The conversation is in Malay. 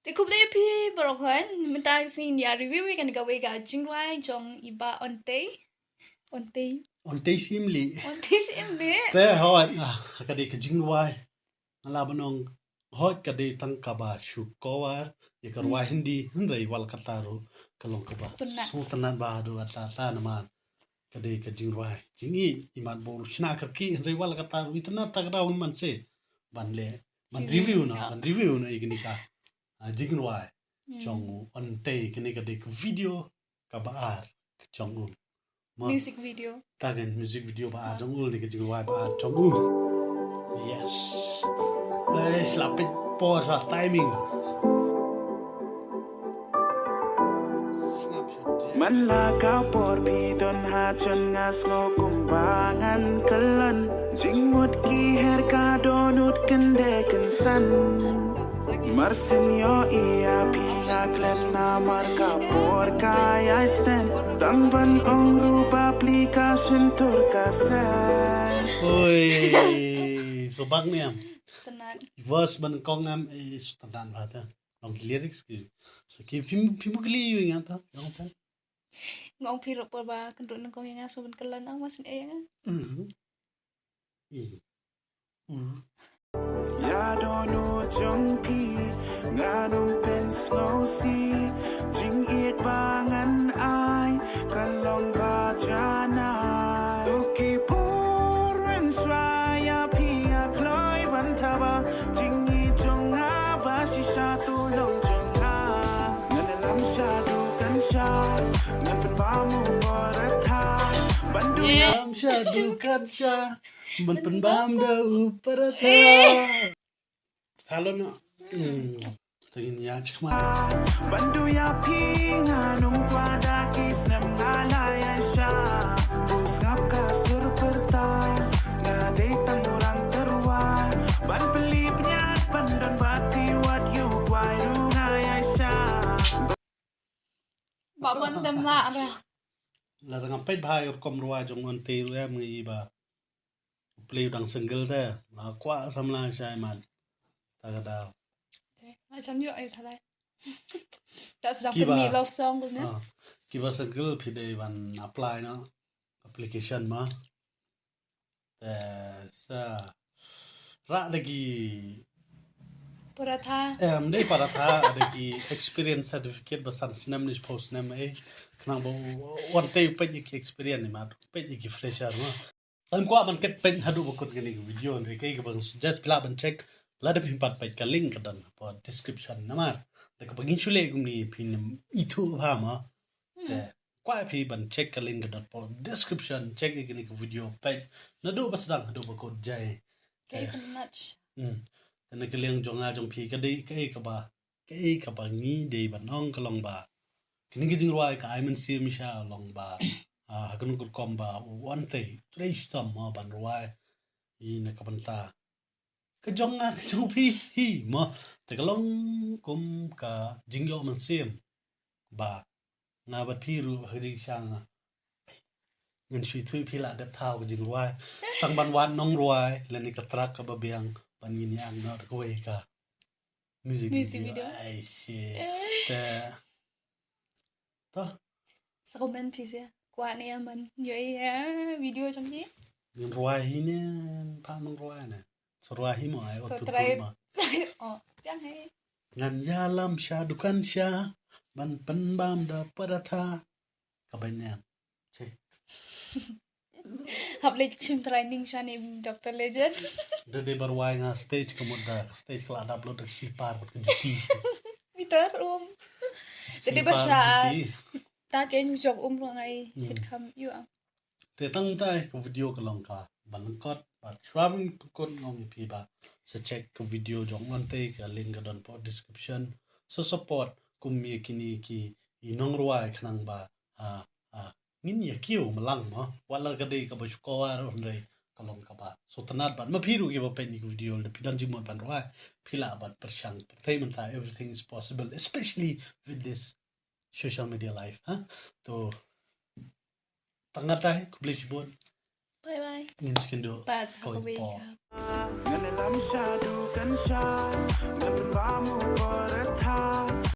Thì cũng lấy pi bảo hơn mình ta xin nhà review cái cái cái chính loại trong iba onte simli xem đi te hoi ka de ka jingwai ala banong hoi ka de tang ka ba shu kowar ye ka wa hindi hundai wal kataru kalong ka ba sultanan ba do ata na man ka de ka jingwai jingi iman bol shna ka ki hundai wal kataru itna tagra un man se ban review na igni ka jingwai chong onte kini ka de video ka ba ar chong music video tagan music video ba trong ul ni ke jingwai ba trong ul yes slapit pause ra timing man la ka por pi don ha chon ngas ngo kumbangan kalan jingmut ki her ka donut kende kan san marsin yo ia pi aklen na marka por ka ya sten tang ban ong rupa application turka sen oi so bang niam standard verse ban kong am standard ba ta long lyrics ki so ki phim kli yu ngata long ta ngong pi ro ba kan ro nang kong yang so ben kelan ang mas e yang ya donu jong pi nganong pen snow si jing it bangan ai kan long ba jana tuki por wen swaya pi a kloi ban taba jing i jong a ba shi sha tu long jong a nan lam sha du kan sha nan pen ba mu paratha bandu lam sha du kan sha ban pen bam da paratha halo na tagin ya chma bandu ya pinga nung kwada kis nam ngala ya sha usap ka sur perta na de tang orang terwa ban pelip nyat pandon bati what you kwai runga ya sha ba ban tam la ra la rang pet bhai or kom ruwa jong on te ru am ngi ba play dang single da la kwa samla shai man ta ga da thế chăm nhựa ai thật đấy đã đọc cái mi love song luôn nhé ki ba single phi de ban apply na application ma ta sa ra da gi Paratha de paratha da gi experience certificate ba san snam ni post nam e knang bo one day pe ki experience ni ma pe ki fresher ma an kwa man ket pen hadu bokot gani video ni kai ga bang just pla ban check la da pin pat pe ka link ka dan po description namar da ka bangin chule gumni pin itu ba ma te kwa phi ban check ka link ka dan po description check gani ka video pe na do bas dang hadu bokot jai okay much na ka leng jonga jong phi ka dei kai ka ba ngi dei ban ong ka long ba kini gi ding roi ka ai man si mi sha long ba hakun kur kom ba one day three stam ma ban roi I na ka ban ta ka jonga chu phi hi ma te ka long kum ka jing yo man sim ba na ba phi ru hri shang ngan shui thui phi la da thao ka jing roi stang ban wan nong roi le ni ka trak ka ba biang ban yin yang na ka we ka music video ai shit ta sao comment phi xe qua này mình vậy video trong gì Yung ruwai ni paano ruwai na? So ruwai mo ay otutul mo. Yang hay. Ngan yalam siya dukan siya ban pynbam da paratha kabanyan. Che. Học lịch chim training siya ni Dr. Legend. Dede barwai nga stage kamuda stage kala da upload si par ko juti. Peter Dede ba siya ta kay ñu job ro ngay sitcom yu am. Te tang tai ko video ka long ka balangkot ba shram kon ngom pi ba so check ko video jong on te ka link ka don po description so support kum mi kini ki inong ruai khnang ba ngin ya kiu malang ma wala ka dei ka ba ko ar on dei ka long ka ba so tanat ba ma phiru ki ba pen ni video le pidan ji mo ban ruai phila ba pershang entertainment ta everything is possible especially with this social media life to Tangatai, kublis bon. Bye bye. Ngin skindo. Bad ko be. Nganalam sha du kan sha, ngapin ba mo